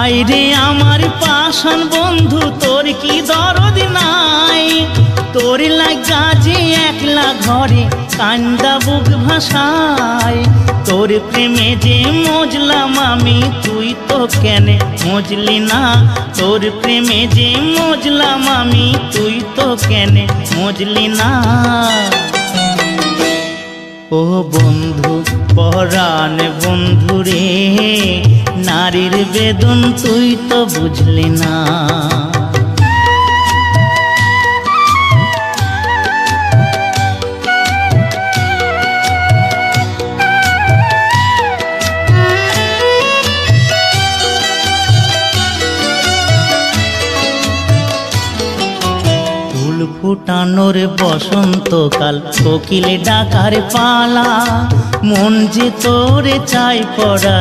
হায়রে আমার পাষাণ বন্ধু তোর কি দরদ নাই, তোর লাগা যে একলা ঘরে কান্দা বুক ভাসায়। তোর প্রেমে যে মজলাম আমি তুই তো কেনে মজলি না, তোর প্রেমে যে মজলাম আমি তুই তো কেনে মজলি না। ও বন্ধু পরাণ বন্ধু রে, নারীর বেদন তুই তো বুঝলি না। ফুল ফুটানোর বসন্তকাল, কোকিলে ডাকার পালা, মন যে তোরে চাই পড়া